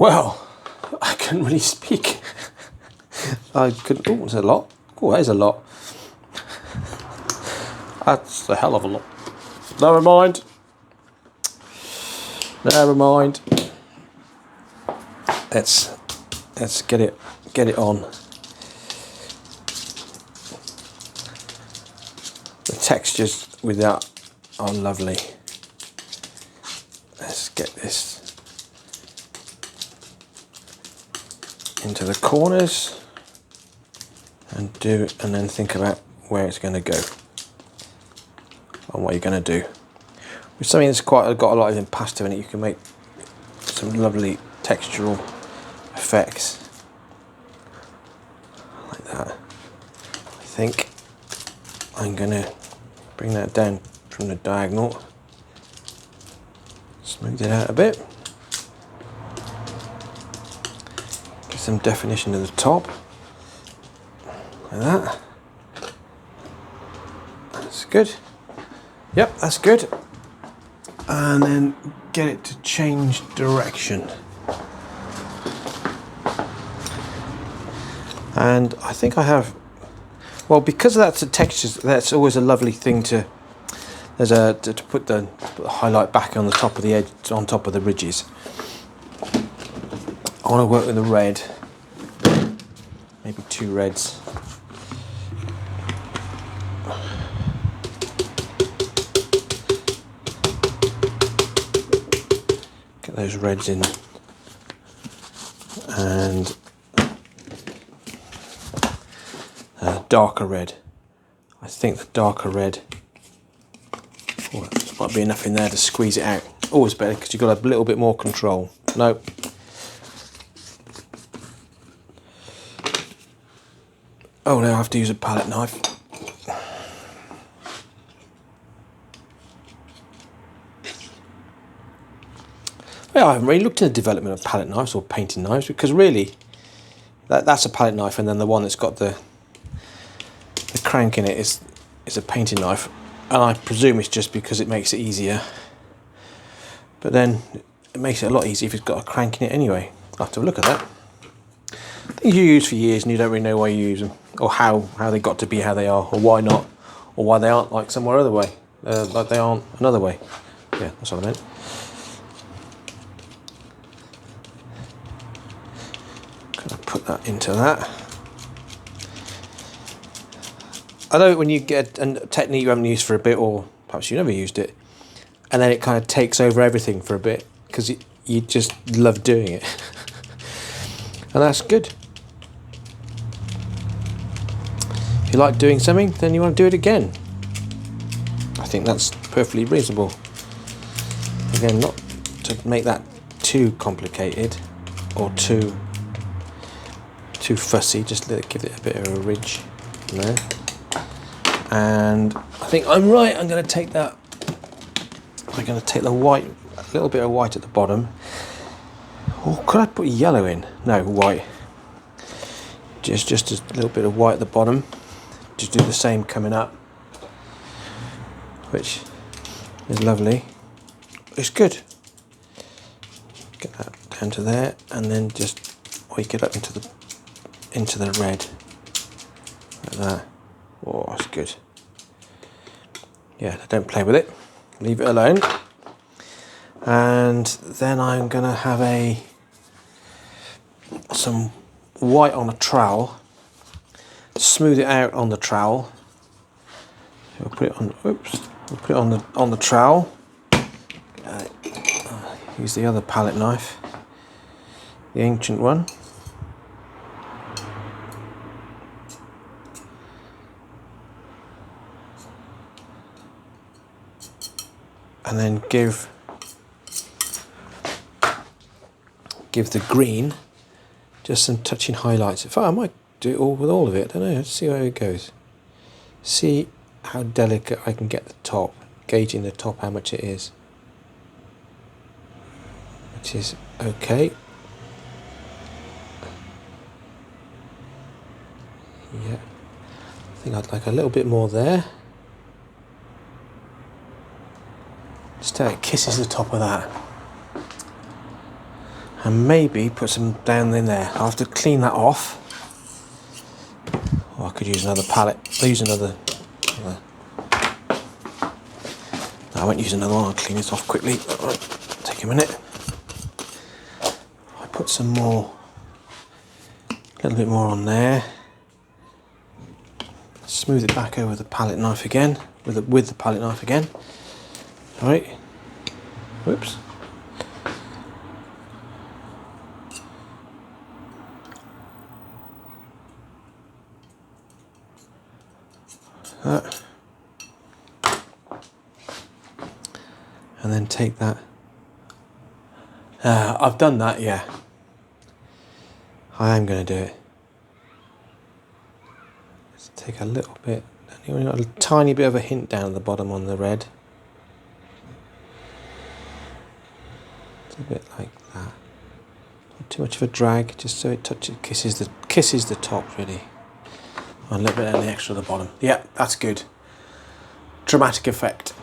Well, I couldn't really speak. I could. Oh, there's a lot. Oh, there's a lot. That's a hell of a lot. Never mind. Never mind. Let's get it on. The textures with that are lovely. Let's get this into the corners and then think about where it's going to go and what you're going to do. With something that's got a lot of impasto in it, you can make some lovely textural effects like that. I think I'm going to bring that down from the diagonal, smooth it out a bit, get some definition to the top, like that. That's good. Yep, that's good. And then get it to change direction. And I think I have, well, because that's the textures, that's always a lovely thing to put the highlight back on the top of the edge, on top of the ridges. I want to work with the red, maybe 2 reds. Get those reds in, and darker red. I think the darker red, oh, there might be enough in there to squeeze it out. Always better because you've got a little bit more control. No. Oh, now I have to use a palette knife. Well, I haven't really looked at the development of palette knives or painting knives, because really that's a palette knife, and then the one that's got the crank in it is a painting knife, and I presume it's just because it makes it easier, but then it makes it a lot easier if it's got a crank in it anyway. I'll have to look at that. Things you use for years and you don't really know why you use them, or how they got to be how they are, or why not, or why they aren't like some other way, like they aren't another way. Yeah, that's what I meant. Gonna put that into that. I know when you get a technique you haven't used for a bit, or perhaps you never used it, and then it kind of takes over everything for a bit because you just love doing it. And that's good. If you like doing something, then you want to do it again. I think that's perfectly reasonable. Again, not to make that too complicated or too fussy, just let it give it a bit of a ridge, you know. And I think I'm right. I'm going to take the white, a little bit of white at the bottom. Or could I put yellow in? No, white. Just a little bit of white at the bottom. Just do the same coming up, which is lovely. It's good. Get that down to there, and then just wake it up into the red, like that. Oh, that's good. Yeah, don't play with it. Leave it alone. And then I'm going to have some white on a trowel. Smooth it out on the trowel. We'll put it on. Oops. We'll put it on the trowel. Use the other palette knife, the ancient one. And then give the green just some touching highlights. In fact, I might do it all with all of it. I don't know. Let's see how it goes. See how delicate I can get the top, gauging the top how much it is, which is okay. Yeah, I think I'd like a little bit more there. Just how it kisses the top of that. and maybe put some down in there. I'll have to clean that off. Or I could use another palette. I'll use another. No, I won't use another one. I'll clean this off quickly. Right, take a minute. I put some more, a little bit more on there. Smooth it back over the palette knife again, with the palette knife again. All right. Whoops. That. And then take that. I've done that, yeah. I am going to do it. Let's take a little bit, a tiny bit of a hint down at the bottom on the red. It's a bit like that. Not too much of a drag, just so it kisses the top really. And a little bit on the extra at the bottom. Yeah, that's good. Dramatic effect.